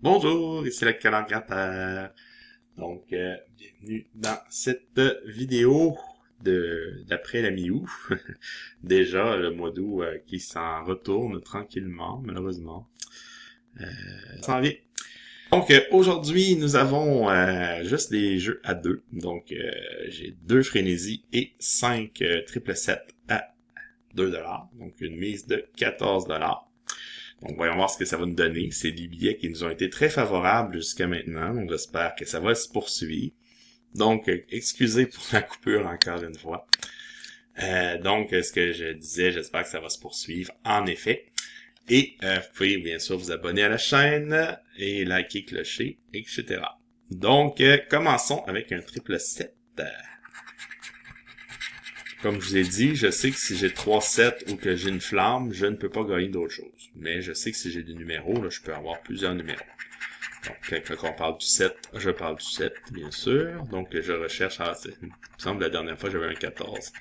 Bonjour, ici le calendrier. Bienvenue dans cette vidéo d'après la mi-août. Déjà le mois d'août qui s'en retourne tranquillement, malheureusement. Ça s'en vient. Aujourd'hui, nous avons juste des jeux à deux. J'ai deux frénésies et 5 triple 7 à 2$. Donc, une mise de 14$. Donc, voyons voir ce que ça va nous donner. C'est des billets qui nous ont été très favorables jusqu'à maintenant. Donc, j'espère que ça va se poursuivre. Donc, excusez pour la coupure encore une fois. Ce que je disais, j'espère que ça va se poursuivre. En effet. Et vous pouvez bien sûr vous abonner à la chaîne et liker, clocher, etc. Commençons avec un triple 7. Comme je vous ai dit, je sais que si j'ai 3 7 ou que j'ai une flamme, je ne peux pas gagner d'autre chose. Mais je sais que si j'ai des numéros, là, je peux avoir plusieurs numéros. Donc, quand on parle du 7, je parle du 7, bien sûr. Donc, je recherche... il me semble que la dernière fois, j'avais un 14.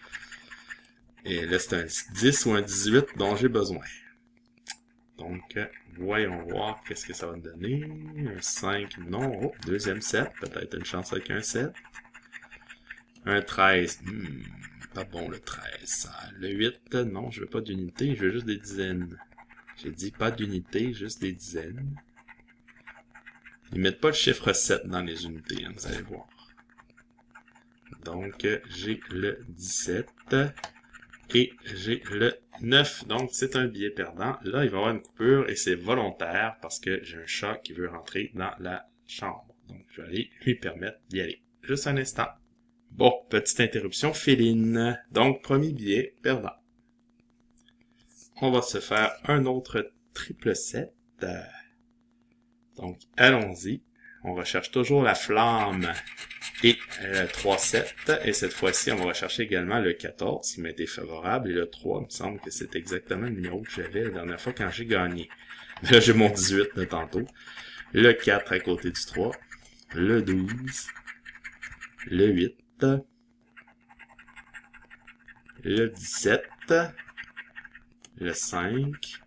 Et là, c'est un 10 ou un 18 dont j'ai besoin. Donc, voyons voir qu'est-ce que ça va me donner. Un 5, non. Oh, deuxième 7, peut-être une chance avec un 7. Un 13, pas bon le 13. Le 8, non, je veux pas d'unité, je veux juste des dizaines. J'ai dit pas d'unité, juste des dizaines. Ils mettent pas le chiffre 7 dans les unités, hein, vous allez voir. Donc, j'ai le 17 et j'ai le 9. Donc, c'est un billet perdant. Là, il va y avoir une coupure et c'est volontaire parce que j'ai un chat qui veut rentrer dans la chambre. Donc, je vais aller lui permettre d'y aller. Juste un instant. Bon, petite interruption féline. Donc, premier billet perdant. On va se faire un autre triple 7. Donc, allons-y. On recherche toujours la flamme et le 3-7. Et cette fois-ci, on va rechercher également le 14 qui m'a été favorable. Et le 3, il me semble que c'est exactement le numéro que j'avais la dernière fois quand j'ai gagné. Là, j'ai mon 18 de tantôt. Le 4 à côté du 3. Le 12. Le 8. Le 17. Le 5.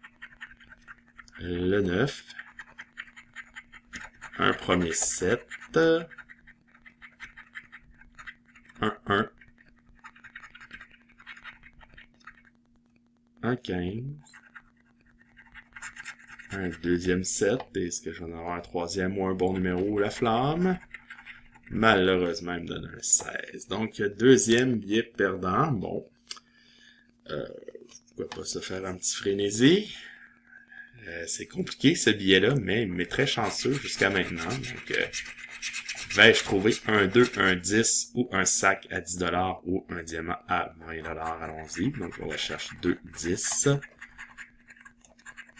Le 9. Un premier 7. Un 1. Un 15. Un deuxième 7. Est-ce que je vais en avoir un troisième ou un bon numéro, la flamme? Malheureusement, il me donne un 16. Donc, deuxième billet perdant. Bon. Pourquoi pas se faire un petit frénésie? C'est compliqué ce billet-là, mais il m'est très chanceux jusqu'à maintenant. Donc, vais-je trouver un 2, un 10 ou un sac à 10$ ou un diamant à 20$? Allons-y. Donc, on recherche 2, 10.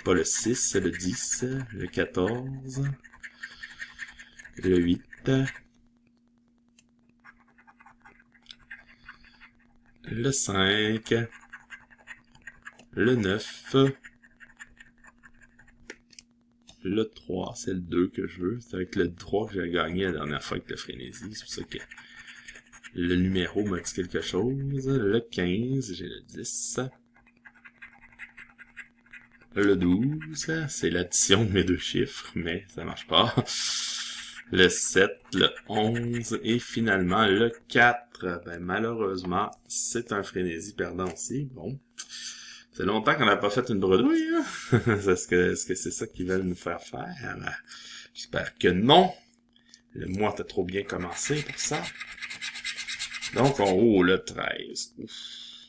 Pas le 6, le 10, le 14, le 8, le 5, le 9, le 3, c'est le 2 que je veux. C'est avec le 3 que j'ai gagné la dernière fois avec le frénésie. C'est pour ça que le numéro m'a dit quelque chose. Le 15, j'ai le 10. Le 12, c'est l'addition de mes deux chiffres, mais ça marche pas. Le 7, le 11 et finalement le 4. Ben, malheureusement, c'est un frénésie perdant aussi. Bon. C'est longtemps qu'on n'a pas fait une bredouille, hein? Est-ce que c'est ça qu'ils veulent nous faire faire? J'espère que non. Le mois a trop bien commencé pour ça. Donc, le 13. Ouf,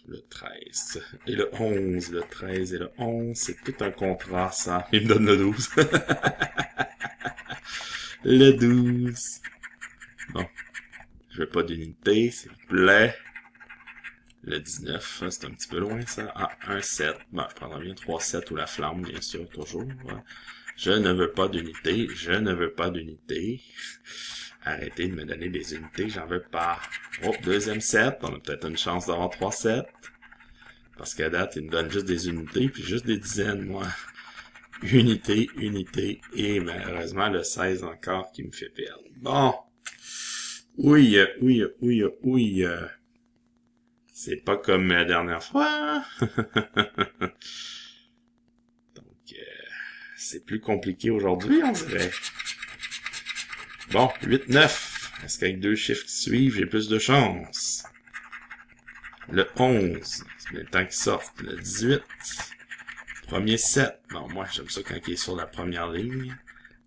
le 13. Et le 11. Le 13 et le 11. C'est tout un contrat, ça. Il me donne le 12. Le 12. Bon. Je veux pas d'unité, s'il vous plaît. Le 19, c'est un petit peu loin, ça. Ah, un 7. Bon, je prendrais bien 3 7 ou la flamme, bien sûr, toujours. Je ne veux pas d'unité. Je ne veux pas d'unité. Arrêtez de me donner des unités, j'en veux pas. Oh, deuxième 7. On a peut-être une chance d'avoir 3 7. Parce qu'à date, il me donne juste des unités, puis juste des dizaines, moi. Unité, unité, et malheureusement, le 16 encore qui me fait perdre. Bon. Oui, oui, oui, oui. C'est pas comme la dernière fois. Donc, c'est plus compliqué aujourd'hui, on dirait. Bon, 8-9. Est-ce qu'avec 2 chiffres qui suivent, j'ai plus de chance? Le 11. C'est bien le temps qu'il sorte. Le 18. Premier 7. Bon, moi, j'aime ça quand il est sur la première ligne.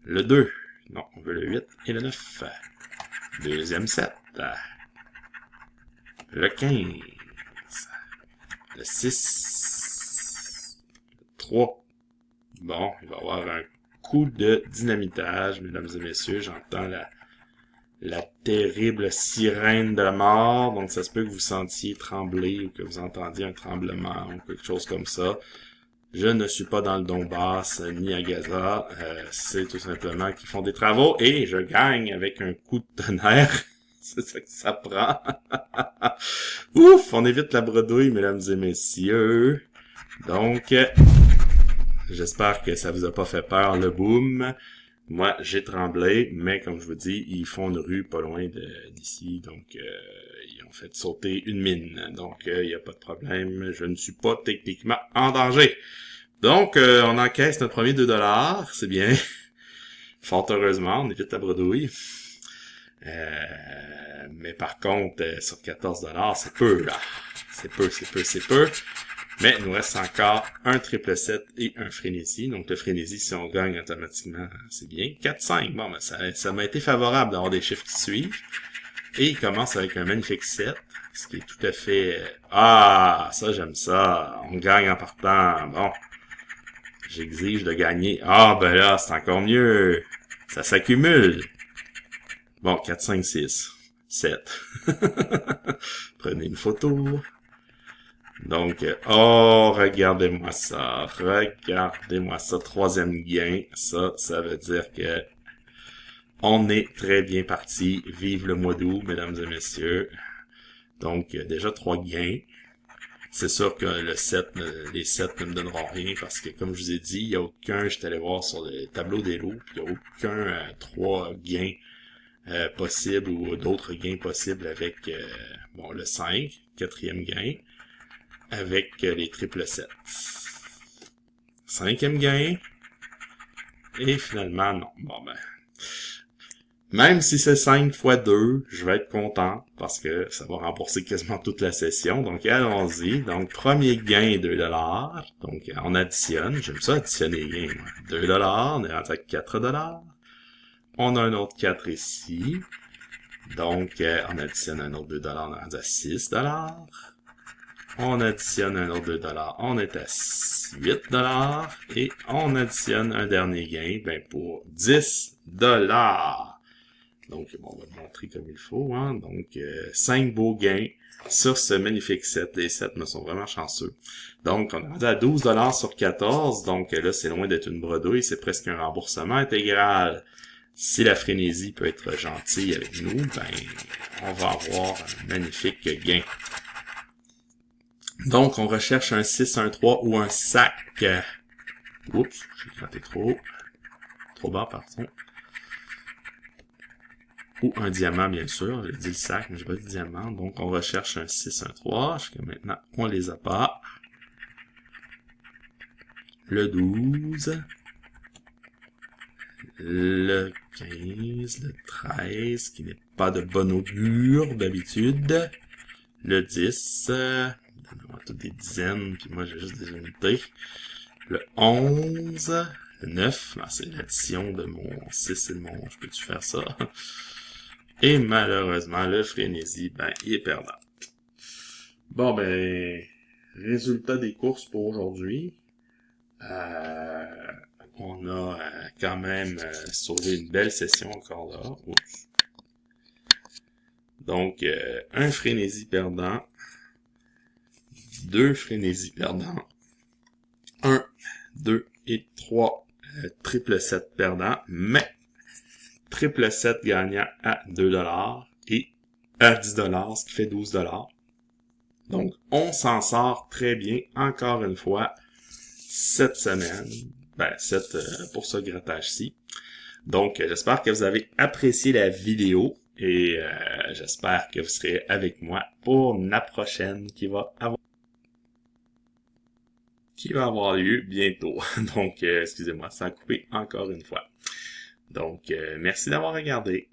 Le 2. Non, on veut le 8 et le 9. Deuxième 7. Le 15. Le 6. Le 3. Bon, il va y avoir un coup de dynamitage, mesdames et messieurs. J'entends la terrible sirène de la mort. Donc, ça se peut que vous sentiez trembler ou que vous entendiez un tremblement ou quelque chose comme ça. Je ne suis pas dans le Donbass ni à Gaza. C'est tout simplement qu'ils font des travaux et je gagne avec un coup de tonnerre. C'est ça que ça prend. Ouf! On évite la bredouille, mesdames et messieurs. Donc, j'espère que ça vous a pas fait peur, le boom. Moi, j'ai tremblé, mais comme je vous dis, ils font une rue pas loin d'ici, donc ils ont fait sauter une mine. Donc, il n'y a pas de problème. Je ne suis pas techniquement en danger. Donc, on encaisse notre premier 2$. C'est bien. Fort heureusement, on évite la bredouille. Mais par contre, sur 14$, c'est peu, là. C'est peu. Mais il nous reste encore un triple 7 et un frénésie. Donc le frénésie, si on gagne automatiquement, c'est bien. 4-5, bon, ben ça m'a été favorable d'avoir des chiffres qui suivent. Et il commence avec un magnifique 7, ce qui est tout à fait... Ah, ça j'aime ça. On gagne en partant. Bon, j'exige de gagner. Ah, ben là, c'est encore mieux. Ça s'accumule. Bon, 4, 5, 6, 7. Prenez une photo. Donc, oh, regardez-moi ça. Troisième gain. Ça veut dire que on est très bien parti. Vive le mois d'août, mesdames et messieurs. Donc, déjà 3 gains. C'est sûr que les 7 ne me donneront rien parce que, comme je vous ai dit, il n'y a aucun, je suis allé voir sur le tableau des lots, puis il n'y a aucun 3 gains possibles ou d'autres gains possibles avec, le 5, quatrième gain, avec les triple 7. Cinquième gain. Et finalement, non. Bon, ben. Même si c'est 5 fois 2, je vais être content parce que ça va rembourser quasiment toute la session. Donc, allons-y. Donc, premier gain, 2$. Donc, on additionne. J'aime ça additionner les gains. 2$. On est rendu à 4$. On a un autre 4 ici. Donc, on additionne un autre 2$. On est rendu à 6$. On additionne un autre 2$, on est à 8$. Et on additionne un dernier gain, pour 10$. Donc, bon, on va le montrer comme il faut, hein. Donc, 5 beaux gains sur ce magnifique set. Les sets me sont vraiment chanceux. Donc, on est rendu à 12$ sur 14. Donc, là, c'est loin d'être une bredouille. C'est presque un remboursement intégral. Si la frénésie peut être gentille avec nous, on va avoir un magnifique gain. Donc, on recherche un 6, un 3 ou un sac. Oups, j'ai gratté trop bas, pardon. Ou un diamant, bien sûr. J'ai dit le sac, mais j'ai pas dit diamant. Donc, on recherche un 6, un 3. Jusqu'à maintenant, on les a pas. Le 12. Le 15. Le 13, qui n'est pas de bon augure d'habitude. Le 10. On a toutes des dizaines, puis moi j'ai juste des unités. Le 11. Le 9. C'est l'addition de mon 6 et de mon... Je peux-tu faire ça? Et malheureusement, le frénésie, il est perdant. Bon, résultat des courses pour aujourd'hui. On a quand même sauvé une belle session encore là. Oups. Donc, un frénésie perdant. 2 frénésies perdants. 1, 2 et 3 triple 7 perdants. Mais triple 7 gagnant à 2$ et à 10$, ce qui fait 12$. Donc, on s'en sort très bien, encore une fois, cette semaine. Pour ce grattage-ci. Donc, j'espère que vous avez apprécié la vidéo et j'espère que vous serez avec moi pour la prochaine qui va avoir qui va avoir lieu bientôt. Donc, excusez-moi, ça a coupé encore une fois. Donc, merci d'avoir regardé.